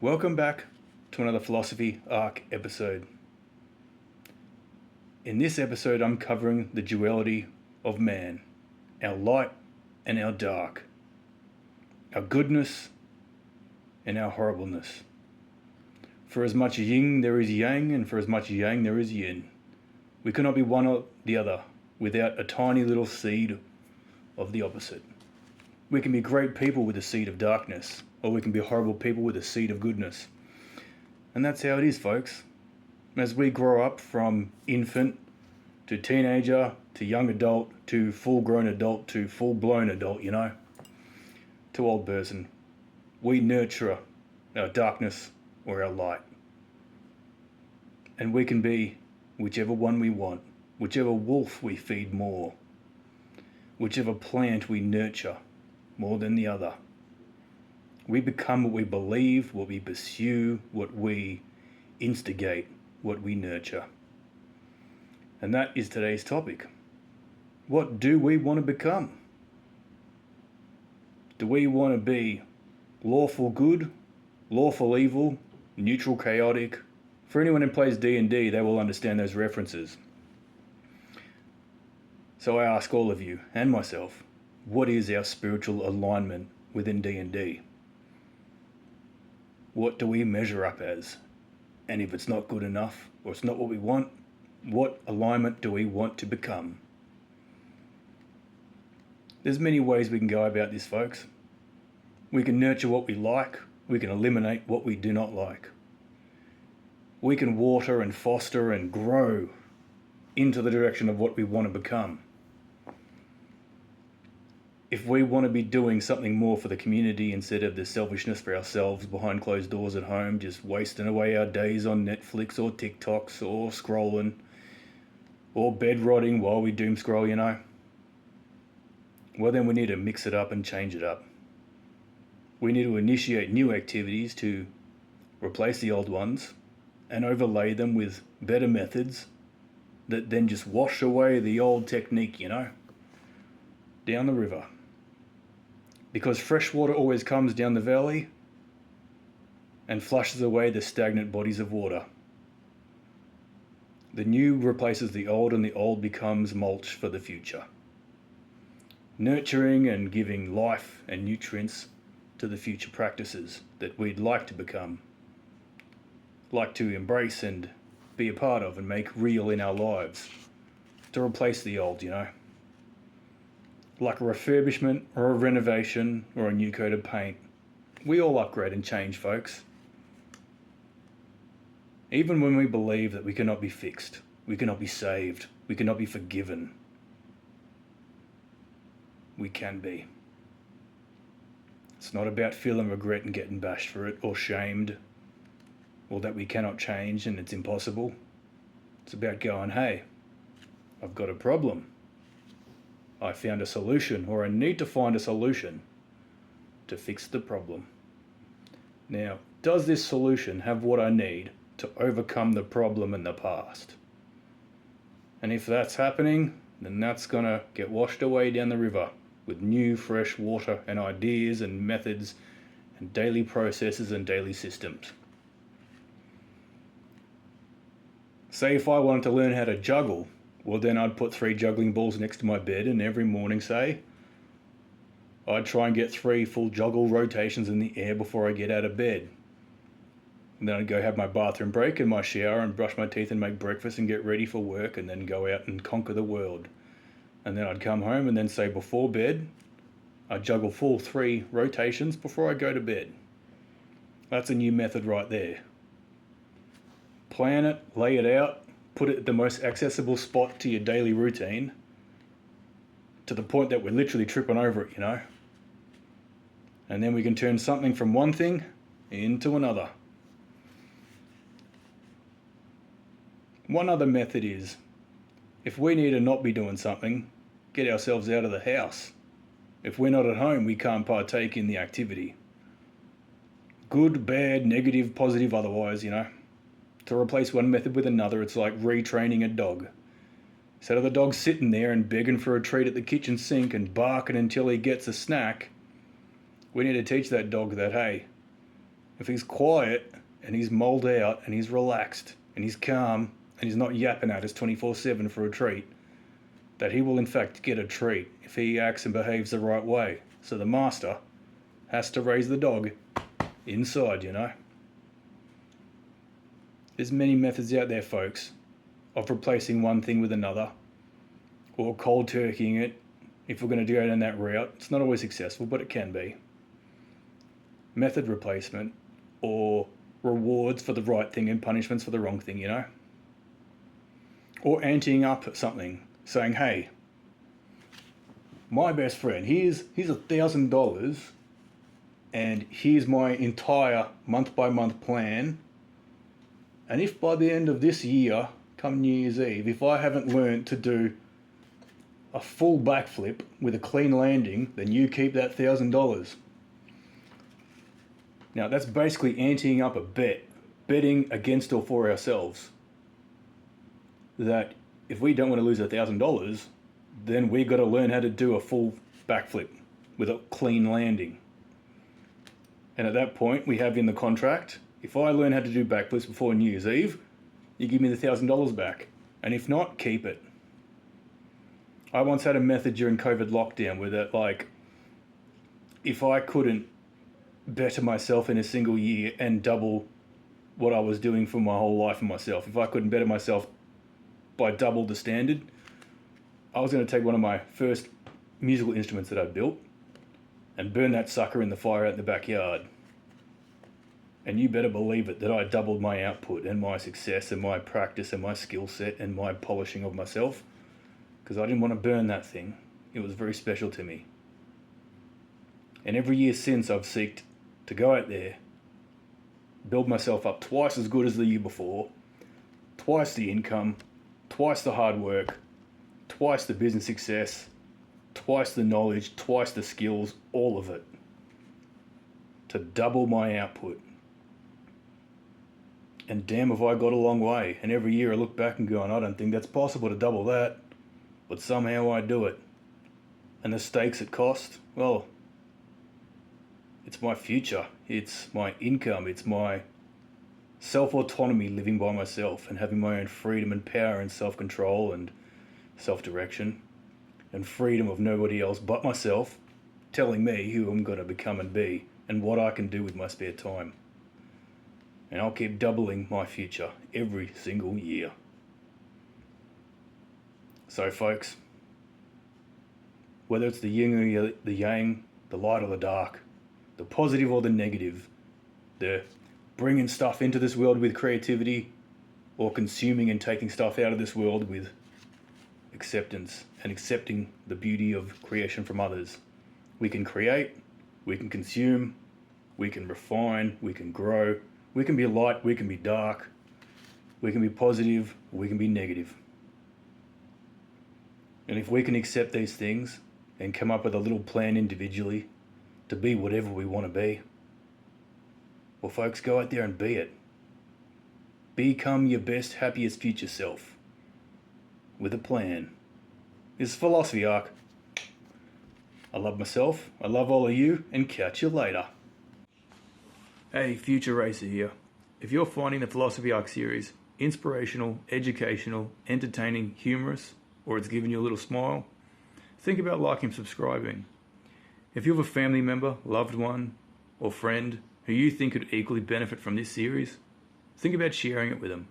Welcome back to another Phill-osophy Arc episode. In this episode, I'm covering the duality of man, our light and our dark, our goodness and our horribleness. For as much yin there is yang, and for as much yang there is yin. We cannot be one or the other without a tiny little seed of the opposite. We can be great people with a seed of darkness, or we can be horrible people with a seed of goodness. And that's how it is, folks. As we grow up from infant to teenager to young adult to full-grown adult to full-blown adult, to old person, we nurture our darkness or our light. And we can be whichever one we want, whichever wolf we feed more, whichever plant we nurture more than the other. We become what we believe, what we pursue, what we instigate, what we nurture. And that is today's topic. What do we want to become? Do we want to be lawful good, lawful evil, neutral chaotic? For anyone who plays D&D, they will understand those references. So I ask all of you and myself, what is our spiritual alignment within D&D? What do we measure up as? And if it's not good enough, or it's not what we want, what alignment do we want to become? There's many ways we can go about this, folks. We can nurture what we like. We can eliminate what we do not like. We can water and foster and grow into the direction of what we want to become. If we want to be doing something more for the community instead of the selfishness for ourselves behind closed doors at home, just wasting away our days on Netflix or TikToks or scrolling or bed rotting while we doom scroll, well, then we need to mix it up and change it up. We need to initiate new activities to replace the old ones and overlay them with better methods that then just wash away the old technique, down the river. Because fresh water always comes down the valley and flushes away the stagnant bodies of water. The new replaces the old, and the old becomes mulch for the future. Nurturing and giving life and nutrients to the future practices that we'd like to become, like to embrace and be a part of and make real in our lives, to replace the old, Like a refurbishment or a renovation or a new coat of paint. We all upgrade and change, folks. Even when we believe that we cannot be fixed, we cannot be saved, we cannot be forgiven, we can be. It's not about feeling regret and getting bashed for it or shamed or that we cannot change and it's impossible. It's about going, hey, I've got a problem. I found a solution, or I need to find a solution to fix the problem. Now, does this solution have what I need to overcome the problem in the past? And if that's happening, then that's going to get washed away down the river with new, fresh water and ideas and methods and daily processes and daily systems. Say if I wanted to learn how to juggle, well, then I'd put 3 juggling balls next to my bed, and every morning, I'd try and get 3 full juggle rotations in the air before I get out of bed. And then I'd go have my bathroom break and my shower and brush my teeth and make breakfast and get ready for work and then go out and conquer the world. And then I'd come home and then before bed, I'd juggle full 3 rotations before I go to bed. That's a new method right there. Plan it, lay it out, put it at the most accessible spot to your daily routine, to the point that we're literally tripping over it, And then we can turn something from one thing into another. One other method is, if we need to not be doing something, get ourselves out of the house. If we're not at home, we can't partake in the activity. Good, bad, negative, positive, otherwise, To replace one method with another, it's like retraining a dog. Instead of the dog sitting there and begging for a treat at the kitchen sink and barking until he gets a snack, we need to teach that dog that, hey, If he's quiet and he's mulled out and he's relaxed and he's calm and he's not yapping at us 24/7 for a treat, that he will in fact get a treat if he acts and behaves the right way. So the master has to raise the dog inside, you know. There's many methods out there, folks, of replacing one thing with another, or cold turkeying it if we're going to go down that route. It's not always successful, but it can be. Method replacement, or rewards for the right thing and punishments for the wrong thing, you know. Or anteing up something, saying, hey, my best friend, here's $1,000, and here's my entire month-by-month plan. And if by the end of this year, come New Year's Eve, if I haven't learned to do a full backflip with a clean landing, then you keep that $1,000. Now that's basically anteing up a bet, betting against or for ourselves. That if we don't want to lose $1,000, then we got to learn how to do a full backflip with a clean landing. And at that point, we have in the contract, if I learn how to do backflips before New Year's Eve, you give me the $1,000 back. And if not, keep it. I once had a method during COVID lockdown where that, like, if I couldn't better myself in a single year and double what I was doing for my whole life and myself, if I couldn't better myself by double the standard, I was going to take one of my first musical instruments that I built and burn that sucker in the fire out in the backyard. And you better believe it that I doubled my output and my success and my practice and my skill set and my polishing of myself, because I didn't want to burn that thing. It was very special to me. And every year since, I've seeked to go out there, build myself up twice as good as the year before, twice the income, twice the hard work, twice the business success, twice the knowledge, twice the skills, all of it, to double my output. And damn, have I got a long way. And every year I look back and go, I don't think that's possible to double that, but somehow I do it. And the stakes it cost, well, it's my future, it's my income, it's my self-autonomy, living by myself and having my own freedom and power and self-control and self-direction, and freedom of nobody else but myself telling me who I'm going to become and be and what I can do with my spare time. And I'll keep doubling my future every single year. So folks, whether it's the yin or the yang, the light or the dark, the positive or the negative, the bringing stuff into this world with creativity or consuming and taking stuff out of this world with acceptance and accepting the beauty of creation from others. We can create, we can consume, we can refine, we can grow, we can be light, we can be dark, we can be positive, we can be negative. And if we can accept these things and come up with a little plan individually to be whatever we want to be, well folks, go out there and be it. Become your best, happiest future self with a plan. This is Phill-osophy Arc. I love myself, I love all of you, and catch you later. Hey, Future Racer here. If you're finding the Phill-osophy Arc series inspirational, educational, entertaining, humorous, or it's giving you a little smile, think about liking and subscribing. If you have a family member, loved one, or friend who you think could equally benefit from this series, think about sharing it with them.